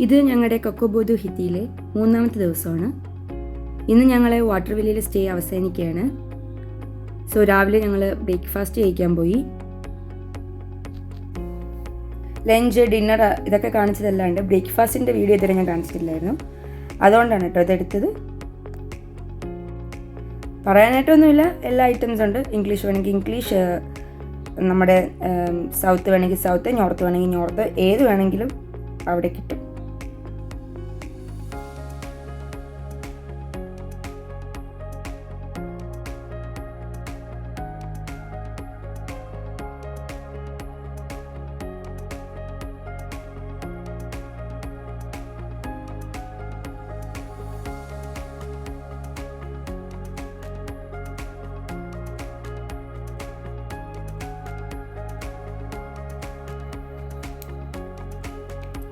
ഇത് ഞങ്ങളുടെ കൊക്കോബോധു ഹിത്തിയിലെ 3ാമത്തെ ദിവസമാണ്. ഇന്ന് ഞങ്ങൾ വാട്ടർ വെല്ലിൽ സ്റ്റേ അവസാനിക്കുകയാണ്. സോ രാവിലെ ഞങ്ങൾ ബ്രേക്ക്ഫാസ്റ്റ് കഴിക്കാൻ പോയി. ലഞ്ച്, ഡിന്നർ ഇതൊക്കെ കാണിച്ചതല്ലാണ്ട് ബ്രേക്ക്ഫാസ്റ്റിൻ്റെ വീഡിയോ ഇതുവരെ ഞാൻ കാണിച്ചിട്ടില്ലായിരുന്നു. അതുകൊണ്ടാണ് കേട്ടോ ഇതെടുത്തത്. പറയാനായിട്ടൊന്നുമില്ല, എല്ലാ ഐറ്റംസ് ഉണ്ട്. ഇംഗ്ലീഷ് വേണമെങ്കിൽ ഇംഗ്ലീഷ്, നമ്മുടെ സൗത്ത് വേണമെങ്കിൽ സൗത്ത്, നോർത്ത് വേണമെങ്കിൽ നോർത്ത്, ഏത് വേണമെങ്കിലും അവിടെ കിട്ടും.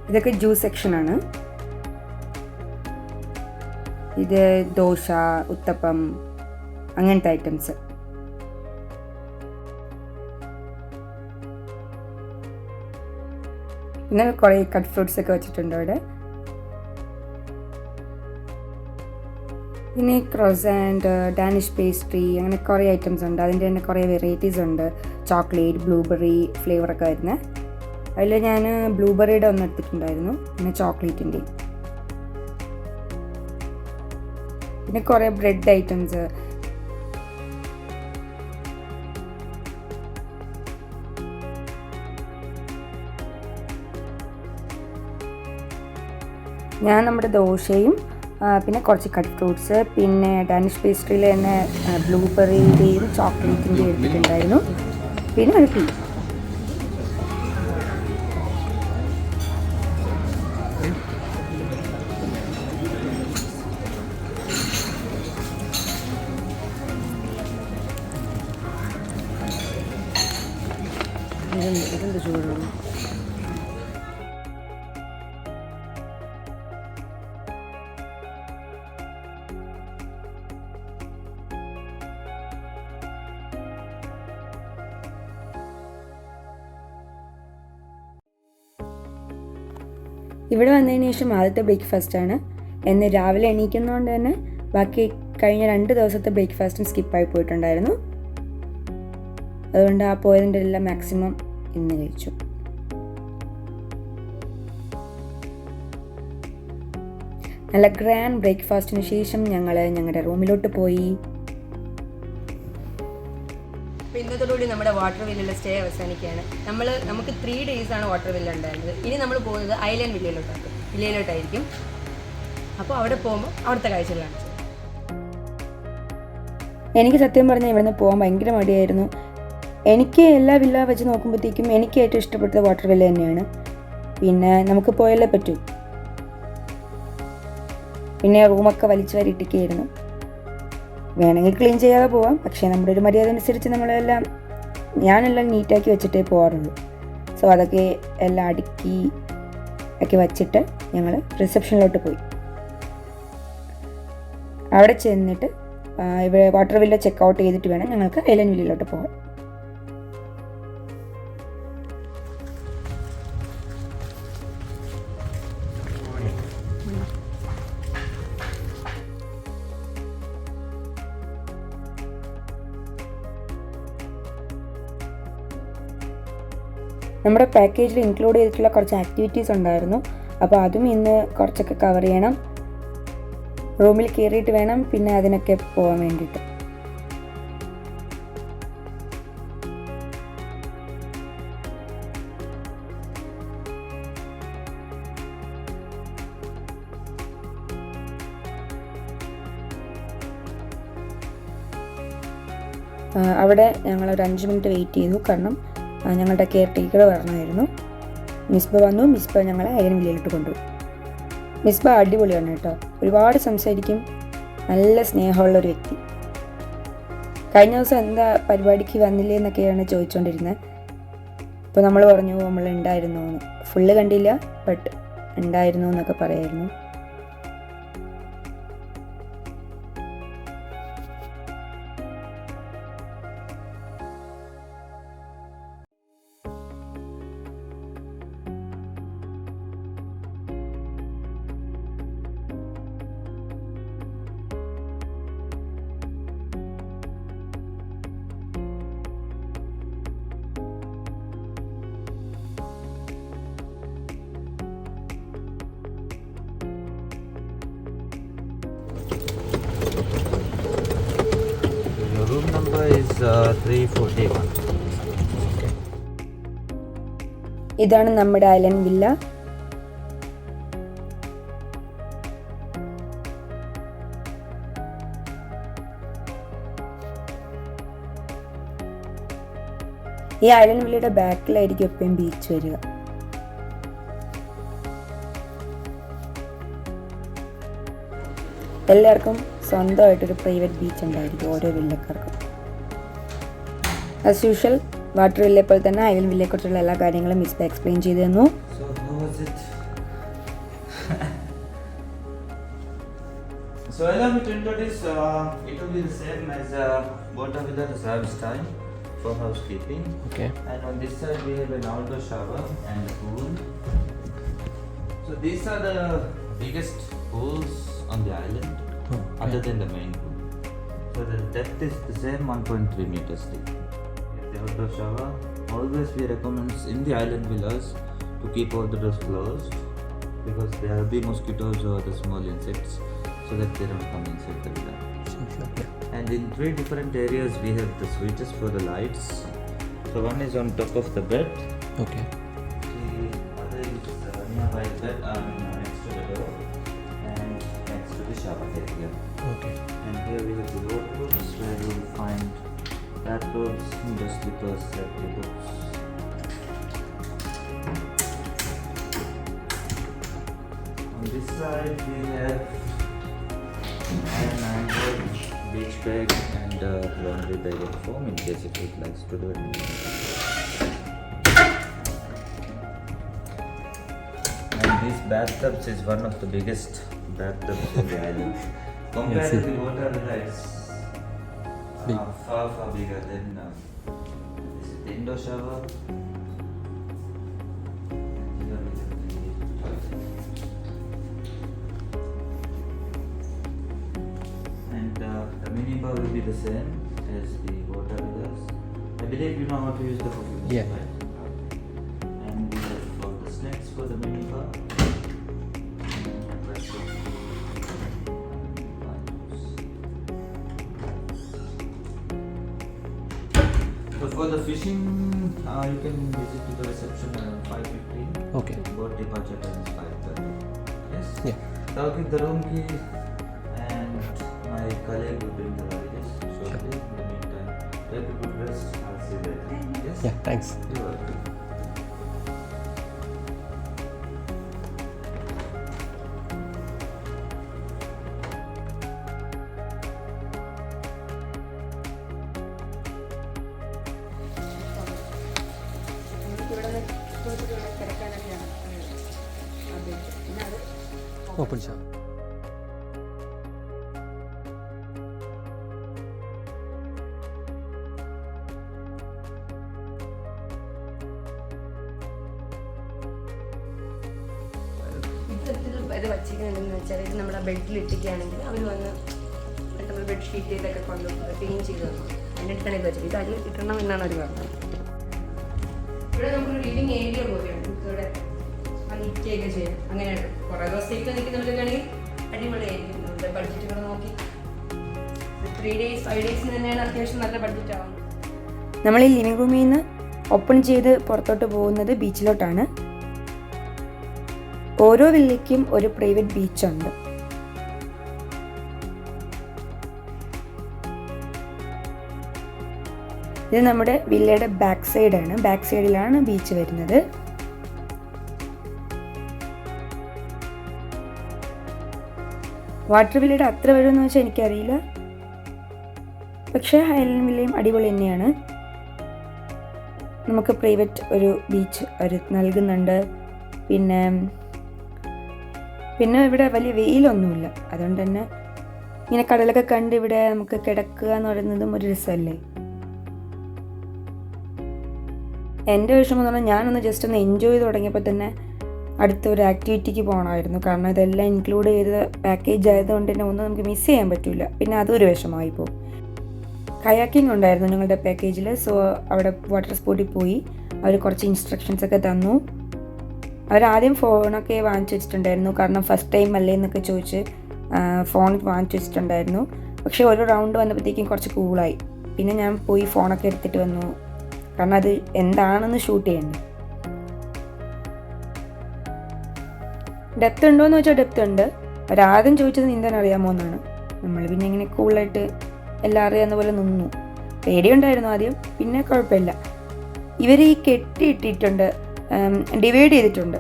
ഇതൊക്കെ ജ്യൂസ് സെക്ഷനാണ്. ഇത് ദോശ, ഉത്തപ്പം, അങ്ങനത്തെ ഐറ്റംസ്. പിന്നെ കുറേ കട്ട് ഫ്രൂട്ട്സ് ഒക്കെ വെച്ചിട്ടുണ്ട് അവിടെ. പിന്നെ ക്രോസാൻഡ്, ഡാനിഷ് പേസ്ട്രി, അങ്ങനെ കുറേ ഐറ്റംസ് ഉണ്ട്. അതിൻ്റെ തന്നെ കുറേ വെറൈറ്റീസ് ഉണ്ട്. ചോക്ലേറ്റ്, ബ്ലൂബെറി ഫ്ലേവറൊക്കെ വരുന്നത്. അതിൽ ഞാൻ ബ്ലൂബെറിയുടെ ഒന്ന് എടുത്തിട്ടുണ്ടായിരുന്നു, പിന്നെ ചോക്ലേറ്റിൻ്റെ. പിന്നെ കുറേ ബ്രെഡ് ഐറ്റംസ്. ഞാൻ നമ്മുടെ ദോശയും പിന്നെ കുറച്ച് കട്ട് ഫ്രൂട്ട്സ്, പിന്നെ ഡാനിഷ് പേസ്ട്രിയിൽ തന്നെ ബ്ലൂബെറിയുടെയും ചോക്ലേറ്റിൻ്റെയും എടുത്തിട്ടുണ്ടായിരുന്നു. പിന്നെ ഒരു ടീ. ഇതെന്ത് ചൂടാണ്. ഇവിടെ വന്നതിന് ശേഷം ആദ്യത്തെ ബ്രേക്ക്ഫാസ്റ്റാണ്. എന്ന് രാവിലെ എണീക്കുന്നതുകൊണ്ട് തന്നെ ബാക്കി കഴിഞ്ഞ 2 ദിവസത്തെ ബ്രേക്ക്ഫാസ്റ്റും സ്കിപ്പായി പോയിട്ടുണ്ടായിരുന്നു. അതുകൊണ്ട് ആ പോയതിൻ്റെ എല്ലാം മാക്സിമം ഇന്ന് കഴിച്ചു. നല്ല ഗ്രാൻഡ് ബ്രേക്ക്ഫാസ്റ്റിന് ശേഷം ഞങ്ങൾ ഞങ്ങളുടെ റൂമിലോട്ട് പോയി. അപ്പോൾ ഇന്നത്തോടുകൂടി നമ്മുടെ വാട്ടർ വെല്ലിലെ സ്റ്റേ അവസാനിക്കുകയാണ്. നമുക്ക് 3 ഡേയ്സാണ് വാട്ടർ വെല്ല് ഉണ്ടായിരുന്നത്. ഇനി നമ്മൾ പോകുന്നത് ഐലൻഡ് വില്ലയിലോട്ടായിരിക്കും. അപ്പോൾ അവിടെ പോകുമ്പോൾ അവിടുത്തെ കാഴ്ചകളാണ്. എനിക്ക് സത്യം പറഞ്ഞാൽ ഇവിടുന്ന് പോകാൻ ഭയങ്കര മടിയായിരുന്നു. എനിക്ക് എല്ലാ വില്ല വെച്ച് നോക്കുമ്പോഴത്തേക്കും എനിക്ക് ഏറ്റവും ഇഷ്ടപ്പെട്ടത് വാട്ടർ വെല്ല് തന്നെയാണ്. പിന്നെ നമുക്ക് പോയാലേ പറ്റൂ. പിന്നെ റൂമൊക്കെ വലിച്ചു വാരിയിട്ടൊക്കെയായിരുന്നു. വേണമെങ്കിൽ ക്ലീൻ ചെയ്യാതെ പോവാം, പക്ഷേ നമ്മുടെ ഒരു മര്യാദ അനുസരിച്ച് ഞാനെല്ലാം നീറ്റാക്കി വെച്ചിട്ടേ പോകാറുള്ളൂ. സോ അതൊക്കെ എല്ലാം അടുക്കി ഒക്കെ വച്ചിട്ട് ഞങ്ങൾ റിസപ്ഷനിലോട്ട് പോയി. അവിടെ ചെന്നിട്ട് ഇവിടെ വാട്ടർ വെല്ല് ചെക്ക് ഔട്ട് ചെയ്തിട്ട് വേണം ഞങ്ങൾക്ക് ഐലൻഡ് വില്ലയിലോട്ട് പോകാൻ. നമ്മുടെ പാക്കേജിൽ ഇൻക്ലൂഡ് ചെയ്തിട്ടുള്ള കുറച്ച് ആക്ടിവിറ്റീസ് ഉണ്ടായിരുന്നു. അപ്പോൾ അതും ഇന്ന് കുറച്ചൊക്കെ കവർ ചെയ്യണം. റൂമിൽ കയറിയിട്ട് വേണം പിന്നെ അതിനൊക്കെ പോകാൻ വേണ്ടിയിട്ട്. അവിടെ ഞങ്ങളൊരു 5 മിനിറ്റ് വെയിറ്റ് ചെയ്തു. കാരണം ഞങ്ങളുടെ കെയർ ടേക്കർ വരണമായിരുന്നു. മിസ്ബ വന്നു. മിസ്ബ ഞങ്ങളെ ഐലൻഡ് വില്ലയിലോട്ട് കൊണ്ടുപോയി. മിസ്ബ അടിപൊളിയാണ് കേട്ടോ. ഒരുപാട് സംസാരിക്കും. നല്ല സ്നേഹമുള്ളൊരു വ്യക്തി. കഴിഞ്ഞ ദിവസം എന്താ പരിപാടിക്ക് വന്നില്ലേ എന്നൊക്കെയാണ് ചോദിച്ചുകൊണ്ടിരുന്നത്. അപ്പോൾ നമ്മൾ പറഞ്ഞു നമ്മൾ ഉണ്ടായിരുന്നു എന്ന്. ഫുള്ള് കണ്ടില്ല, ബട്ട് ഉണ്ടായിരുന്നു എന്നൊക്കെ പറയായിരുന്നു. room number is 341. ഇതാണ് നമ്മുടെ ഐലൻഡ് വില്ല. ഈ ഐലൻഡ് വില്ലയുടെ ബാക്കിലായിരിക്കും എപ്പോഴും ബീച്ച് വരിക. എല്ലാവർക്കും സ്വന്തമായിട്ടൊരു പ്രൈവറ്റ് ബീച്ച് ഉണ്ടായിരിക്കും ഓരോ വില്ലക്കാർക്കും. ആസ് യൂഷ്വൽ വാട്ടർ വില്ലയെ പോലെ തന്നെ ഐലൻഡ് വില്ലയെ കുറിച്ചുള്ള എല്ലാ കാര്യങ്ങളും മിസ്ബ എക്സ്പ്ലെയിൻ ചെയ്തു തന്നു. So allow me to introduce, it will be the same as water villa, the service time for housekeeping. Okay. And on this side we have an outdoor shower and a pool. So these are the biggest pools on the island, other than the main pool. So the depth is the same 1.3 meters deep. The outdoor shower, always we recommend in the island villas to keep all the doors closed because there will be mosquitoes or the small insects, so that they don't come inside the villa. Sure. Yeah. And in 3 different areas we have the switches for the lights. So one is on top of the bed. Okay. The other is nearby the bed, next to the door and next to the shower area. Okay. And here we have the wardrobes where you will find bathrobes, window slippers, safety books. On this side we have iron board, beach bag and laundry bag at home in case if it likes to do it. And these bathtubs is one of the biggest bathtubs in the island. Compared to the water villa, it's Big. far bigger than this is the indoor shower. And here we have the toilet. And the minibar will be the same as the water villas. I believe you know how to use the coffee machine, Yeah. right? And we have all the snacks for the minibar. And rest of the so for the fishing, you can visit to the reception around 5:15. Okay. Boat departure time is 5:30. Yes? Yeah. So I'll give the room key and my colleague will bring the luggage shortly. In the meantime, take a good rest. I'll see you later. Yes? Yeah. Thanks. You're welcome. Open shop. ഇത് വച്ചിരിക്കുന്നതെന്ന് വെച്ചാൽ ഇത് നമ്മുടെ ബെഡിൽ ഇട്ടിക്കുകയാണെങ്കിൽ അവർ വന്ന് പെട്ടെന്ന് bedsheet ഇതൊക്കെ കൊണ്ട് clean ചെയ്ത് തന്നു. അതിനിട്ടാണ് ഇത് വെച്ചത്. ഇത് അതിൽ ഇട്ടണം എന്നാണ് അവർ പറഞ്ഞത്. ഇവിടെ നമുക്കൊരു റീഡിങ് ഏരിയ പോലെയാണ്. ഇവിടെ നിൽക്കുകയൊക്കെ ചെയ്യാം. അങ്ങനെ കുറേ ദിവസത്തേക്ക് നിൽക്കുന്നവർക്കാണെങ്കിൽ അടിപൊളിയായിരിക്കും. നമ്മുടെ ബഡ്ജറ്റുകൾ നോക്കി 3 days 5 days തന്നെയാണ് അത്യാവശ്യം നല്ല ബഡ്ജറ്റ് ആവുന്നത്. നമ്മൾ ഈ ലിവിംഗ് റൂമിൽ നിന്ന് ഓപ്പൺ ചെയ്ത് പുറത്തോട്ട് പോകുന്നത് ബീച്ചിലോട്ടാണ്. ഓരോ വില്ലയ്ക്കും ഒരു പ്രൈവറ്റ് ബീച്ചുണ്ട്. ഇത് നമ്മുടെ വില്ലയുടെ ബാക്ക് സൈഡാണ്. ബാക്ക് സൈഡിലാണ് ബീച്ച് വരുന്നത്. വാട്ടർ വില്ലയുടെ അത്ര വരുമെന്ന് വെച്ചാൽ എനിക്കറിയില്ല. പക്ഷേ ഐലൻഡ് വില്ലയും അടിപൊളി തന്നെയാണ്. നമുക്ക് പ്രൈവറ്റ് ഒരു ബീച്ച് അവർ നൽകുന്നുണ്ട്. പിന്നെ ഇവിടെ വലിയ വെയിലൊന്നുമില്ല. അതുകൊണ്ട് തന്നെ ഇങ്ങനെ കടലൊക്കെ കണ്ട് ഇവിടെ നമുക്ക് കിടക്കുക എന്ന് പറയുന്നതും ഒരു രസമല്ലേ. എൻ്റെ വിഷമം എന്ന് പറഞ്ഞാൽ ഞാനൊന്ന് ജസ്റ്റ് ഒന്ന് എൻജോയ് ചെയ്ത് തുടങ്ങിയപ്പോൾ തന്നെ അടുത്തൊരു ആക്ടിവിറ്റിക്ക് പോകണമായിരുന്നു. കാരണം ഇതെല്ലാം ഇൻക്ലൂഡ് ചെയ്ത പാക്കേജ് ആയതുകൊണ്ട് തന്നെ ഒന്നും നമുക്ക് മിസ് ചെയ്യാൻ പറ്റില്ല. പിന്നെ അതൊരു വിഷമമായി പോകും. കയാക്കിംഗ് ഉണ്ടായിരുന്നു ഞങ്ങളുടെ പാക്കേജിൽ. സോ അവിടെ വാട്ടർ സ്പോർട്ടിൽ പോയി അവർ കുറച്ച് ഇൻസ്ട്രക്ഷൻസ് ഒക്കെ തന്നു. അവരാദ്യം ഫോണൊക്കെ വാങ്ങിച്ചു വെച്ചിട്ടുണ്ടായിരുന്നു. കാരണം ഫസ്റ്റ് ടൈം അല്ലേ എന്നൊക്കെ ചോദിച്ച് ഫോൺ വാങ്ങിച്ചു വെച്ചിട്ടുണ്ടായിരുന്നു. പക്ഷേ ഒരു റൗണ്ട് വന്നപ്പോഴത്തേക്കും കുറച്ച് കൂളായി. പിന്നെ ഞാൻ പോയി ഫോണൊക്കെ എടുത്തിട്ട് വന്നു, കാരണം അത് എന്താണെന്ന് ഷൂട്ട് ചെയ്യണ്ടേ. ഡെപ്ത് ഉണ്ടോയെന്ന് ചോദിച്ചാൽ ഡെപ്ത് ഉണ്ട്. അവരാദ്യം ചോദിച്ചത് നീന്താൻ അറിയാമോ എന്നാണ്. നമ്മൾ പിന്നെ ഇങ്ങനെ കൂളായിട്ട് എല്ലാം അറിയാവുന്ന പോലെ നിന്നു. പേടിയുണ്ടായിരുന്നു ആദ്യം, പിന്നെ കുഴപ്പമില്ല. ഇവർ ഈ കെട്ടിയിട്ടിട്ടുണ്ട്, ഡിവൈഡ് ചെയ്തിട്ടുണ്ട്.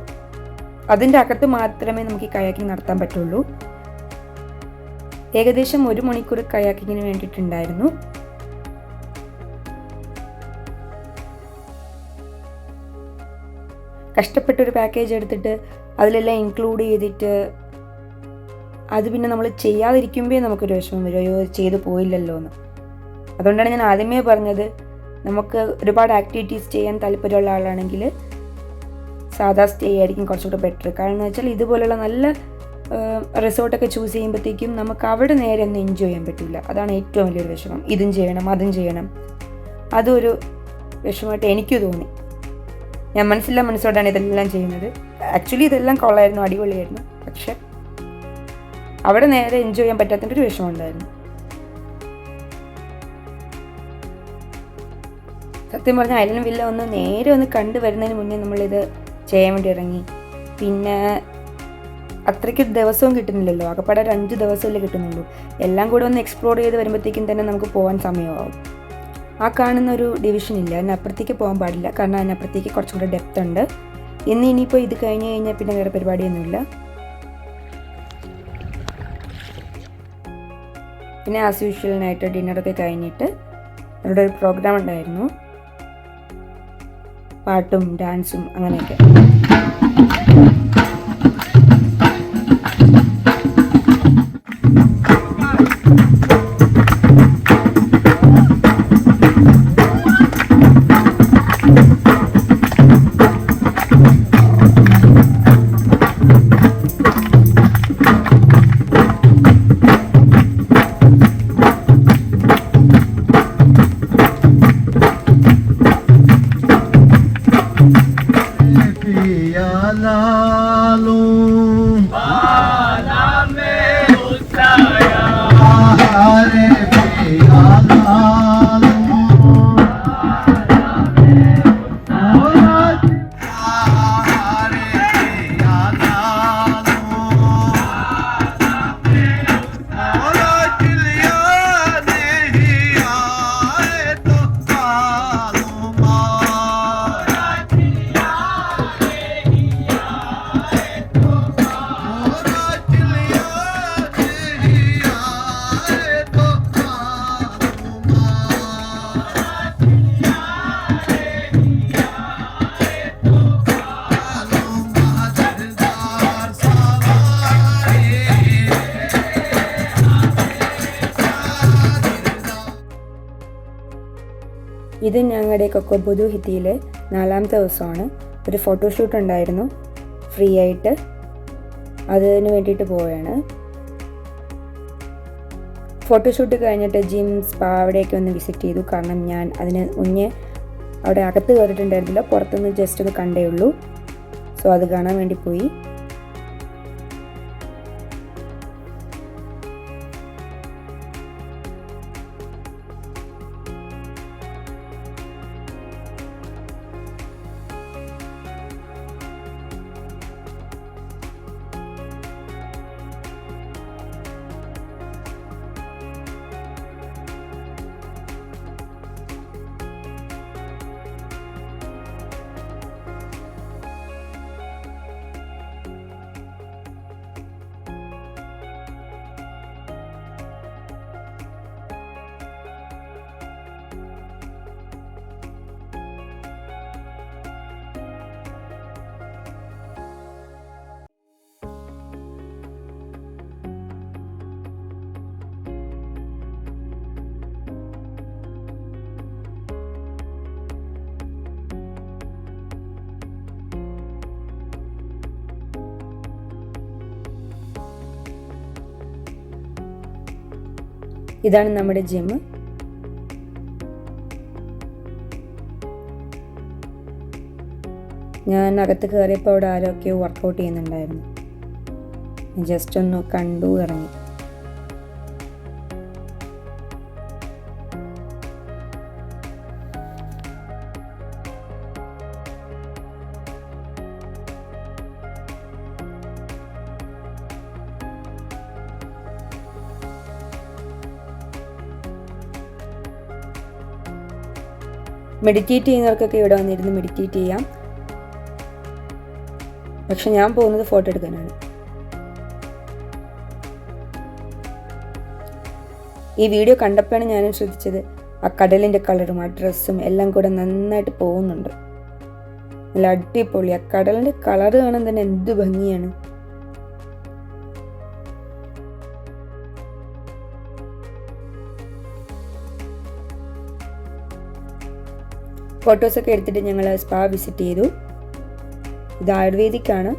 അതിൻ്റെ അകത്ത് മാത്രമേ നമുക്ക് ഈ കയാക്കിങ് നടത്താൻ പറ്റുള്ളൂ. ഏകദേശം 1 മണിക്കൂർ കയാക്കിങ്ങിന് വേണ്ടിയിട്ടുണ്ടായിരുന്നു. കഷ്ടപ്പെട്ടൊരു പാക്കേജ് എടുത്തിട്ട് അതിലെല്ലാം ഇൻക്ലൂഡ് ചെയ്തിട്ട് അത് പിന്നെ നമ്മൾ ചെയ്യാതിരിക്കുമ്പോൾ നമുക്കൊരു വിഷമം വരും, അയ്യോ ചെയ്തു പോയില്ലല്ലോ എന്ന്. അതുകൊണ്ടാണ് ഞാൻ ആദ്യമേ പറഞ്ഞത്, നമുക്ക് ഒരുപാട് ആക്ടിവിറ്റീസ് ചെയ്യാൻ താല്പര്യമുള്ള ആളാണെങ്കിൽ സാധാ സ്റ്റേ ആയിരിക്കും കുറച്ചുകൂടെ ബെറ്റർ. കാരണം എന്ന് വെച്ചാൽ ഇതുപോലുള്ള നല്ല റിസോർട്ടൊക്കെ ചൂസ് ചെയ്യുമ്പോഴത്തേക്കും നമുക്ക് അവിടെ നേരെ ഒന്നും എൻജോയ് ചെയ്യാൻ പറ്റില്ല. അതാണ് ഏറ്റവും വലിയൊരു വിഷമം. ഇതും ചെയ്യണം അതും ചെയ്യണം, അതൊരു വിഷമമായിട്ട് എനിക്ക് തോന്നി. ഞാൻ മനസ്സോടാണ് ഇതെല്ലാം ചെയ്യുന്നത്. ആക്ച്വലി ഇതെല്ലാം കൊള്ളായിരുന്നു, അടിപൊളിയായിരുന്നു. പക്ഷെ അവിടെ നേരെ എൻജോയ് ചെയ്യാൻ പറ്റാത്തതിൻ്റെ ഒരു വിഷമം ഉണ്ടായിരുന്നു. സത്യം പറഞ്ഞാൽ ഐലൻഡ് വില്ല നേരെ കണ്ടു വരുന്നതിന് മുന്നേ നമ്മളിത് ചെയ്യാൻ വേണ്ടി ഇറങ്ങി. പിന്നെ അത്രയ്ക്ക് ദിവസവും കിട്ടുന്നില്ലല്ലോ, ആകെപ്പാടെ ഒരു 5 ദിവസമല്ലേ കിട്ടുന്നുള്ളൂ. എല്ലാം കൂടെ എക്സ്പ്ലോർ ചെയ്ത് വരുമ്പോഴത്തേക്കും തന്നെ നമുക്ക് പോകാൻ സമയമാവും. ആ കാണുന്ന ഒരു ഡിവിഷൻ ഇല്ല, അതിനപ്പുറത്തേക്ക് പോകാൻ പാടില്ല, കാരണം അതിനപ്പുറത്തേക്ക് കുറച്ചും കൂടെ ഡെപ്ത് ഉണ്ട്. ഇനിയിപ്പോൾ ഇത് കഴിഞ്ഞ് കഴിഞ്ഞാൽ പിന്നെ വേറെ പരിപാടിയൊന്നുമില്ല. പിന്നെ ആസ് യൂഷ്വലിനായിട്ട് ഡിന്നറൊക്കെ കഴിഞ്ഞിട്ട് അവിടെ ഒരു പ്രോഗ്രാം ഉണ്ടായിരുന്നു, പാട്ടും ഡാൻസും അങ്ങനെയൊക്കെ. ഇത് ഞങ്ങളുടെ കൊക്കോബുദു ഹിത്തിയിലെ 4ാമത്തെ ദിവസമാണ്. ഒരു ഫോട്ടോഷൂട്ട് ഉണ്ടായിരുന്നു ഫ്രീ ആയിട്ട്, അതിന് വേണ്ടിയിട്ട് പോവുകയാണ്. ഫോട്ടോഷൂട്ട് കഴിഞ്ഞിട്ട് ജിം, സ്പാ അവിടെയൊക്കെ വിസിറ്റ് ചെയ്തു. കാരണം ഞാൻ അതിന് മുന്നേ അവിടെ അകത്ത് കയറിയിട്ടുണ്ടായിരുന്നില്ല, പുറത്തുനിന്ന് ജസ്റ്റ് ഒന്ന് കണ്ടേ ഉള്ളൂ. സോ അത് കാണാൻ വേണ്ടി പോയി. ഇതാണ് നമ്മുടെ ജിം. ഞാൻ അകത്ത് കയറിയപ്പോൾ അവിടെ ആരൊക്കെയോ വർക്കൗട്ട് ചെയ്യുന്നുണ്ടായിരുന്നു. ജസ്റ്റ് ഒന്ന് കണ്ടു ഇറങ്ങി. മെഡിറ്റേറ്റ് ചെയ്യുന്നവർക്കൊക്കെ ഇവിടെ വന്നിരുന്ന് മെഡിറ്റേറ്റ് ചെയ്യാം. പക്ഷെ ഞാൻ പോകുന്നത് ഫോട്ടോ എടുക്കാനാണ്. ഈ വീഡിയോ കണ്ടപ്പോഴാണ് ഞാനും ശ്രദ്ധിച്ചത് ആ കടലിൻ്റെ കളറും ആ ഡ്രസ്സും എല്ലാം കൂടെ നന്നായിട്ട് പോകുന്നുണ്ട്. നല്ല അടിപൊളി. ആ കടലിൻ്റെ കളറ് കാണാൻ തന്നെ എന്ത് ഭംഗിയാണ്. ഫോട്ടോസൊക്കെ എടുത്തിട്ട് ഞങ്ങൾ സ്പാ വിസിറ്റ് ചെയ്തു. ഇത് ആയുർവേദിക്കാണ്.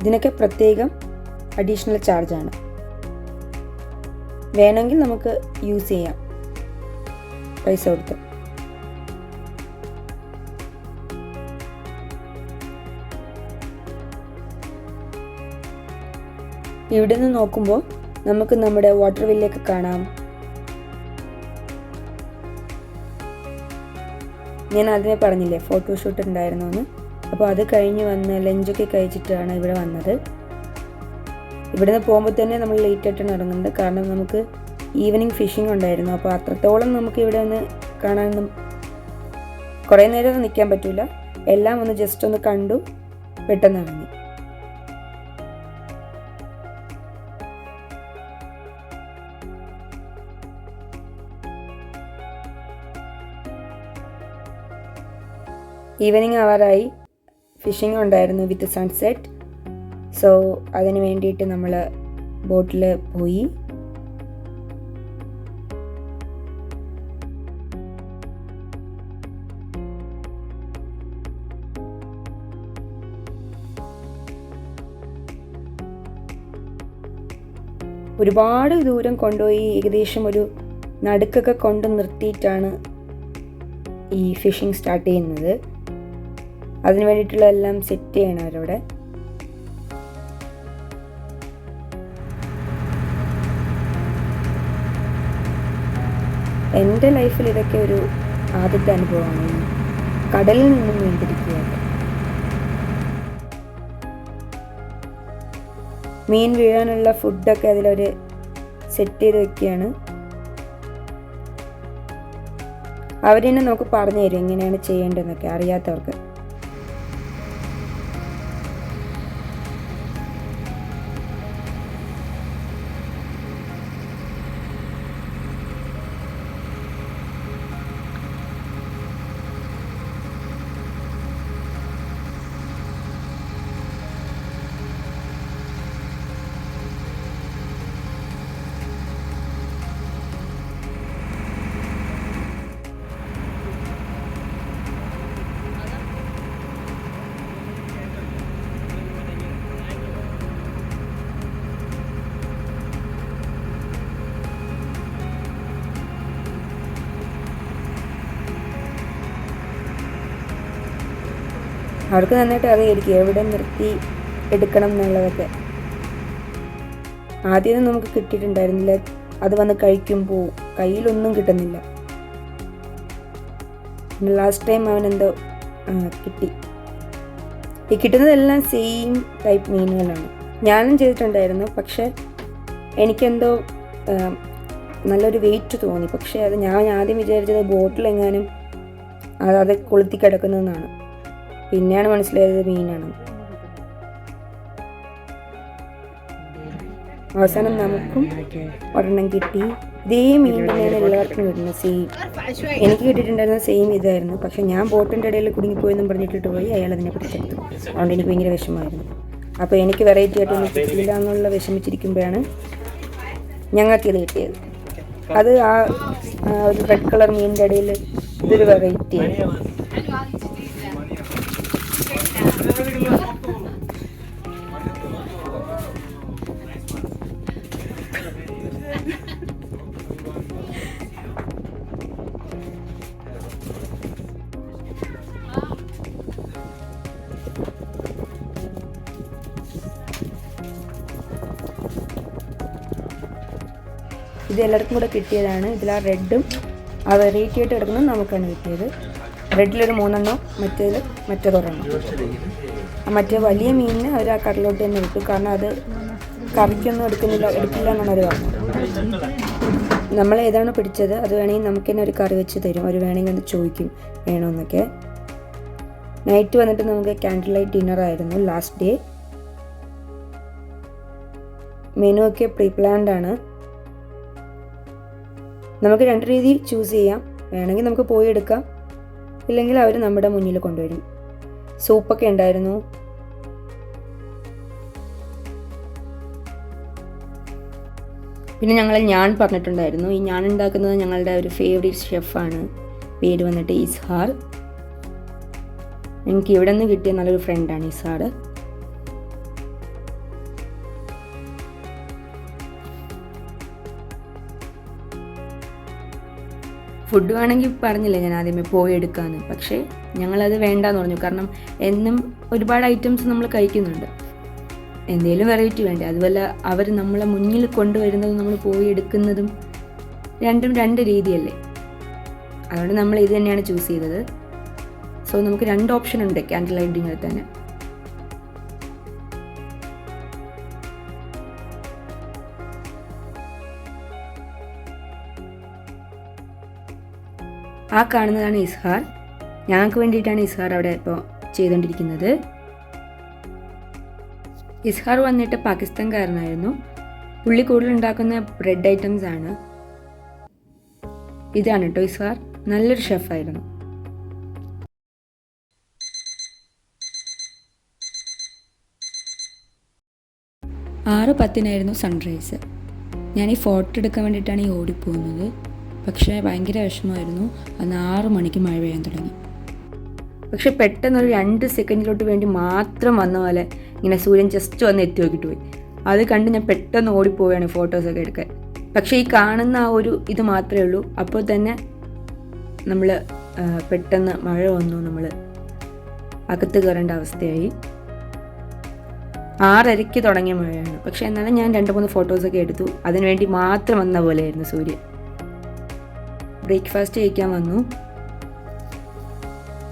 ഇതിനൊക്കെ പ്രത്യേകം അഡീഷണൽ ചാർജാണ്. വേണമെങ്കിൽ നമുക്ക് യൂസ് ചെയ്യാം പൈസ കൊടുത്ത്. ഇവിടെ നിന്ന് നോക്കുമ്പോൾ നമുക്ക് നമ്മുടെ വാട്ടർ വില്ലൊക്കെ കാണാം. ഞാൻ അതിനെ പറഞ്ഞില്ലേ ഫോട്ടോഷൂട്ട് ഉണ്ടായിരുന്നു എന്ന്. അപ്പോൾ അത് കഴിഞ്ഞ് വന്ന് ലഞ്ചൊക്കെ കഴിച്ചിട്ടാണ് ഇവിടെ വന്നത്. ഇവിടുന്ന് പോകുമ്പോൾ തന്നെ നമ്മൾ ലേറ്റായിട്ടാണ് ഇറങ്ങുന്നത്. കാരണം നമുക്ക് ഈവനിങ് ഫിഷിംഗ് ഉണ്ടായിരുന്നു. അപ്പോൾ അത്രത്തോളം നമുക്ക് ഇവിടെ ഒന്ന് കാണാനൊന്നും കുറേ നേരം നിൽക്കാൻ പറ്റില്ല. എല്ലാം ഒന്ന് ജസ്റ്റ് ഒന്ന് കണ്ടു പെട്ടെന്ന് ഇറങ്ങി. ഈവനിങ് ആവാറായി. ഫിഷിംഗ് ഉണ്ടായിരുന്നു വിത്ത് സൺസെറ്റ്. സോ അതിന് വേണ്ടിയിട്ട് നമ്മൾ ബോട്ടിൽ പോയി. ഒരുപാട് ദൂരം കൊണ്ടുപോയി ഏകദേശം ഒരു നടുക്കൊക്കെ കൊണ്ട് നിർത്തിയിട്ടാണ് ഈ ഫിഷിംഗ് സ്റ്റാർട്ട് ചെയ്യുന്നത്. അതിന് വേണ്ടിയിട്ടുള്ള എല്ലാം സെറ്റ് ചെയ്യണം അവരവിടെ. എൻ്റെ ലൈഫിൽ ഇതൊക്കെ ഒരു ആദ്യത്തെ അനുഭവമാണ്. കടലിൽ നിന്നും വീണ്ടിരിക്കുകയാണ്. മീൻ വീഴാനുള്ള ഫുഡൊക്കെ അതിലവർ സെറ്റ് ചെയ്ത് വെക്കുകയാണ്. അവർ തന്നെ നമുക്ക് പറഞ്ഞു തരും എങ്ങനെയാണ് ചെയ്യേണ്ടതെന്നൊക്കെ അറിയാത്തവർക്ക്. അവർക്ക് നന്നായിട്ട് അറിയായിരിക്കും എവിടെ നിർത്തി എടുക്കണം എന്നുള്ളതൊക്കെ. ആദ്യം നമുക്ക് കിട്ടിയിട്ടുണ്ടായിരുന്നില്ല. അത് വന്ന് കഴിക്കുമ്പോൾ കയ്യിലൊന്നും കിട്ടുന്നില്ല. ലാസ്റ്റ് ടൈം അവനെന്തോ കിട്ടി. ഈ കിട്ടുന്നതെല്ലാം സെയിം ടൈപ്പ് മീനുകളാണ്. ഞാനും ചെയ്തിട്ടുണ്ടായിരുന്നു. പക്ഷെ എനിക്കെന്തോ നല്ലൊരു വെയിറ്റ് തോന്നി. പക്ഷേ അത് ഞാൻ ആദ്യം വിചാരിച്ചത് ബോട്ടിലെങ്ങാനും അത് കൊളുത്തി കിടക്കുന്നതെന്നാണ്. പിന്നെയാണ് മനസ്സിലായത് മീനാണ്. അവസാനം നമുക്കും ഒരെണ്ണം കിട്ടി. ഇതേ മീൻ തന്നെയാണ് എല്ലാവർക്കും കിട്ടുന്നത്. സെയിം എനിക്ക് കിട്ടിയിട്ടുണ്ടായിരുന്ന സെയിം ഇതായിരുന്നു. പക്ഷെ ഞാൻ ബോട്ടിൻ്റെ ഇടയിൽ കുടുങ്ങിപ്പോയെന്നും പറഞ്ഞിട്ടിട്ട് പോയി അയാൾ അതിനെ പിടിച്ചെടുത്തു. അതുകൊണ്ട് എനിക്ക് ഭയങ്കര വിഷമമായിരുന്നു. അപ്പോൾ എനിക്ക് വെറൈറ്റി ആയിട്ടൊന്നും കിട്ടിയില്ല എന്നുള്ള വിഷമിച്ചിരിക്കുമ്പോഴാണ് ഞങ്ങൾക്കിത് കിട്ടിയത്. അത് ആ ഒരു റെഡ് കളർ മീനിൻ്റെ ഇടയിൽ ഇതൊരു വെറൈറ്റി ആയിരുന്നു. ഇത് എല്ലാവർക്കും കൂടെ കിട്ടിയതാണ്. ഇതിൽ ആ റെഡും ആ വെറൈറ്റി ആയിട്ട് കിടക്കുന്നത് നമുക്കാണ് കിട്ടിയത്. റെഡിലൊരു 3 എണ്ണം, മറ്റേതൊരെണ്ണം. മറ്റേ വലിയ മീനിന് അവർ ആ കടലോട്ട് തന്നെ വിട്ടു. കാരണം അത് കറിക്കൊന്നും എടുക്കില്ല എന്നാണ് അവർ പറഞ്ഞത്. നമ്മൾ ഏതാണോ പിടിച്ചത് അത് വേണമെങ്കിൽ നമുക്ക് തന്നെ ഒരു കറി വെച്ച് തരും. അവർ വേണമെങ്കിൽ ഒന്ന് ചോദിക്കും വേണമെന്നൊക്കെ. നൈറ്റ് വന്നിട്ട് നമുക്ക് ക്യാൻഡിൽ ലൈറ്റ് ഡിന്നർ ആയിരുന്നു ലാസ്റ്റ് ഡേ. മെനു ഒക്കെ പ്രീ പ്ലാൻഡ് ആണ്. നമുക്ക് 2 രീതി ചൂസ് ചെയ്യാം. വേണമെങ്കിൽ നമുക്ക് പോയി എടുക്കാം, ഇല്ലെങ്കിൽ അവർ നമ്മുടെ മുന്നിൽ കൊണ്ടുവരും. സൂപ്പൊക്കെ ഉണ്ടായിരുന്നു. പിന്നെ ഞാൻ പറഞ്ഞിട്ടുണ്ടായിരുന്നു. ഈ ഞാൻ ഉണ്ടാക്കുന്നത് ഞങ്ങളുടെ ഒരു ഫേവറേറ്റ് ഷെഫാണ്. പേര് വന്നിട്ട് ഇസ്ഹാർ. എനിക്ക് ഇവിടെ നിന്ന് കിട്ടിയ നല്ലൊരു ഫ്രണ്ടാണ് ഇസ്ഹാർ. ഫുഡ് വേണമെങ്കിൽ പറഞ്ഞില്ലേ ഞാൻ ആദ്യമേ പോയി എടുക്കാമെന്ന്. പക്ഷേ ഞങ്ങളത് വേണ്ടാന്ന് പറഞ്ഞു. കാരണം എന്നും ഒരുപാട് ഐറ്റംസ് നമ്മൾ കഴിക്കുന്നുണ്ട്, എന്തെങ്കിലും വെറൈറ്റി വേണ്ടേ. അതുപോലെ അവർ നമ്മളെ മുന്നിൽ കൊണ്ടുവരുന്നതും നമ്മൾ പോയി എടുക്കുന്നതും രണ്ടും 2 രീതിയല്ലേ. അതുകൊണ്ട് നമ്മൾ ഇത് തന്നെയാണ് ചൂസ് ചെയ്തത്. സോ നമുക്ക് 2 ഓപ്ഷൻ ഉണ്ട് ക്യാൻഡിൽ ലൈറ്റ് ഡിന്നറിൽ തന്നെ. ആ കാണുന്നതാണ് ഇസ്ഹാർ. ഞങ്ങൾക്ക് വേണ്ടിയിട്ടാണ് ഇസ്ഹാർ അവിടെ ഇപ്പോൾ ചെയ്തുകൊണ്ടിരിക്കുന്നത്. ഇസ്ഹാർ വന്നിട്ട് പാകിസ്ഥാൻകാരനായിരുന്നു. പുള്ളി കൂടുതൽ ഉണ്ടാക്കുന്ന ബ്രെഡ് ഐറ്റംസ് ആണ്. ഇതാണ് കേട്ടോ ഇസ്ഹാർ. നല്ലൊരു ഷെഫായിരുന്നു. ആറ് 10-നായിരുന്നു സൺറൈസ്. ഞാൻ ഈ ഫോട്ടോ എടുക്കാൻ വേണ്ടിയിട്ടാണ് ഈ ഓടിപ്പോകുന്നത്. പക്ഷേ ഭയങ്കര വിഷമമായിരുന്നു. അന്ന് 6 മണിക്ക് മഴ പെയ്യാൻ തുടങ്ങി. പക്ഷെ പെട്ടെന്നൊരു 2 സെക്കൻഡിലോട്ട് വേണ്ടി മാത്രം വന്ന പോലെ ഇങ്ങനെ സൂര്യൻ ജസ്റ്റ് വന്ന് എത്തി നോക്കിയിട്ട് പോയി. അത് കണ്ട് ഞാൻ പെട്ടെന്ന് ഓടിപ്പോവുകയാണ് ഫോട്ടോസൊക്കെ എടുക്കാൻ. പക്ഷേ ഈ കാണുന്ന ആ ഒരു ഇത് മാത്രമേ ഉള്ളൂ. അപ്പോൾ തന്നെ നമ്മൾ പെട്ടെന്ന് മഴ വന്നു, നമ്മൾ അകത്ത് കയറേണ്ട അവസ്ഥയായി. 6:30 തുടങ്ങിയ മഴയാണ്. പക്ഷേ എന്നാലും ഞാൻ 2-3 ഫോട്ടോസൊക്കെ എടുത്തു. അതിനുവേണ്ടി മാത്രം വന്ന പോലെയായിരുന്നു സൂര്യൻ. ബ്രേക്ക്ഫാസ്റ്റ് കഴിക്കാൻ വന്നു.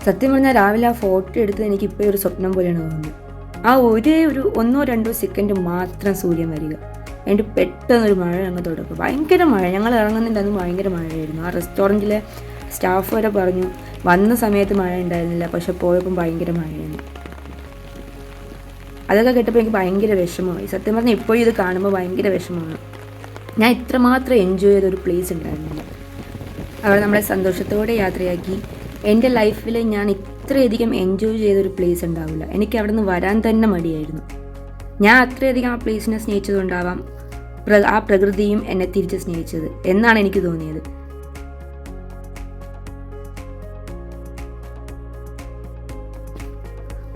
സത്യം പറഞ്ഞാൽ രാവിലെ ആ ഫോട്ടോ എടുത്തത് എനിക്കിപ്പോൾ ഒരു സ്വപ്നം പോലെയാണ് തോന്നുന്നത്. ആ ഒരു 1-2 സെക്കൻഡ് മാത്രം സൂര്യൻ വരിക, എന്നിട്ട് പെട്ടെന്നൊരു മഴ അങ്ങ് തുടക്കും. ഭയങ്കര മഴ. ഞങ്ങൾ ഇറങ്ങുന്നതിൻ്റെ അന്ന് ഭയങ്കര മഴയായിരുന്നു. ആ റെസ്റ്റോറൻറ്റിലെ സ്റ്റാഫ് വരെ പറഞ്ഞു വന്ന സമയത്ത് മഴ ഉണ്ടായിരുന്നില്ല, പക്ഷെ പോയപ്പം ഭയങ്കര മഴയായിരുന്നു. അതൊക്കെ കേട്ടപ്പോൾ എനിക്ക് ഭയങ്കര വിഷമമായി. സത്യം പറഞ്ഞാൽ ഇപ്പോഴും ഇത് കാണുമ്പോൾ ഭയങ്കര വിഷമമാണ്. ഞാൻ ഇത്രമാത്രം എൻജോയ് ചെയ്തൊരു പ്ലേസ് ഉണ്ടായിരുന്നില്ല. അവർ നമ്മളെ സന്തോഷത്തോടെ യാത്രയാക്കി. എൻ്റെ ലൈഫിൽ ഞാൻ ഇത്രയധികം എൻജോയ് ചെയ്തൊരു പ്ലേസ് ഉണ്ടാവില്ല. എനിക്ക് അവിടെ നിന്ന് വരാൻ തന്നെ മടിയായിരുന്നു. ഞാൻ അത്രയധികം ആ പ്ലേസിനെ സ്നേഹിച്ചതുകൊണ്ടാവാം ആ പ്രകൃതിയും എന്നെ തിരിച്ച് സ്നേഹിച്ചത് എന്നാണ് എനിക്ക് തോന്നിയത്.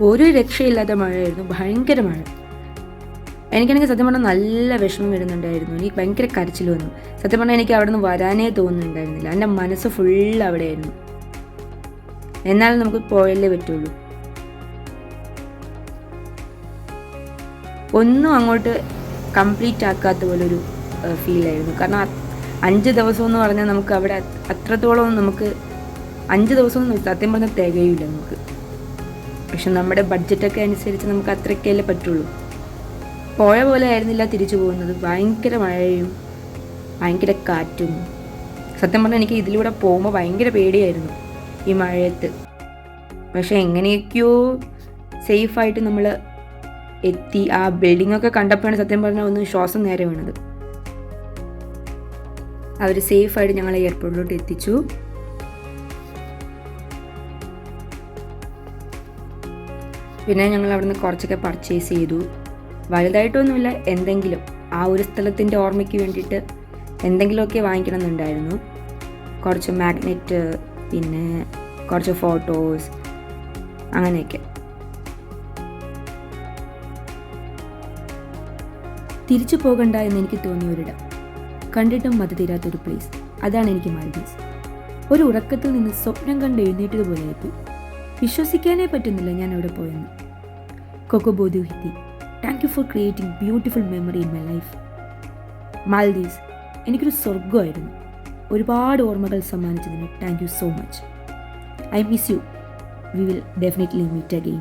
ഒരു രക്ഷയില്ലാത്ത മഴയായിരുന്നു. ഭയങ്കര മഴ. എനിക്കാണെങ്കിൽ സത്യം പറഞ്ഞാൽ നല്ല വിഷമം വരുന്നുണ്ടായിരുന്നു. എനിക്ക് ഭയങ്കര കരച്ചിൽ വന്നു. സത്യം പറഞ്ഞാൽ എനിക്ക് അവിടെ നിന്ന് വരാനേ തോന്നുന്നുണ്ടായിരുന്നില്ല. എൻ്റെ മനസ്സ് ഫുള്ള് അവിടെയായിരുന്നു. എന്നാലും നമുക്ക് പോയല്ലേ പറ്റുള്ളൂ. ഒന്നും അങ്ങോട്ട് കംപ്ലീറ്റ് ആക്കാത്ത പോലൊരു ഫീലായിരുന്നു. കാരണം 5 ദിവസം എന്ന് പറഞ്ഞാൽ നമുക്ക് അവിടെ അത്രത്തോളം നമുക്ക് 5 ദിവസം സത്യം പറഞ്ഞാൽ തികയില്ല നമുക്ക്. പക്ഷെ നമ്മുടെ ബഡ്ജറ്റൊക്കെ അനുസരിച്ച് നമുക്ക് അത്രയ്ക്കല്ലേ പറ്റുള്ളൂ. പോയ പോലെ ആയിരുന്നില്ല തിരിച്ചു പോകുന്നത്. ഭയങ്കര മഴയും ഭയങ്കര കാറ്റും. സത്യം പറഞ്ഞാൽ എനിക്ക് ഇതിലൂടെ പോകുമ്പോൾ ഭയങ്കര പേടിയായിരുന്നു ഈ മഴയത്ത്. പക്ഷെ എങ്ങനെയൊക്കെയോ സേഫായിട്ട് നമ്മൾ എത്തി. ആ ബിൽഡിങ്ങൊക്കെ കണ്ടപ്പോഴാണ് സത്യം പറഞ്ഞാൽ ഒന്ന് ശ്വാസം നേരെ വീണത്. അവർ സേഫായിട്ട് ഞങ്ങളെ എയർപോർട്ടിലോട്ട് എത്തിച്ചു. പിന്നെ ഞങ്ങൾ അവിടുന്ന് കുറച്ചൊക്കെ പർച്ചേസ് ചെയ്തു. വലുതായിട്ടൊന്നുമില്ല, എന്തെങ്കിലും ആ ഒരു സ്ഥലത്തിൻ്റെ ഓർമ്മയ്ക്ക് വേണ്ടിയിട്ട് എന്തെങ്കിലുമൊക്കെ വാങ്ങിക്കണം എന്നുണ്ടായിരുന്നു. കുറച്ച് മാഗ്നറ്റ്, പിന്നെ കുറച്ച് ഫോട്ടോസ്, അങ്ങനെയൊക്കെ. തിരിച്ചു പോകണ്ട എന്ന് എനിക്ക് തോന്നിയ ഒരിടം, കണ്ടിട്ടും മതി തീരാത്തൊരു പ്ലേസ്, അതാണ് എനിക്ക് മാൽഡീവ്സ്. ഒരു ഉറക്കത്തിൽ നിന്ന് സ്വപ്നം കണ്ട് എഴുന്നേറ്റതുപോലെയായി. വിശ്വസിക്കാനേ പറ്റുന്നില്ല ഞാൻ അവിടെ പോയെന്ന്. Coco Bodu Hithi, thank you for creating beautiful memory in my life. Maldives എനിക്കൊരു സ്വർഗമായിരുന്നു. ഒരുപാട് ഓർമ്മകൾ സമ്മാനിച്ചതിന് thank you so much. I miss you. We will definitely meet again.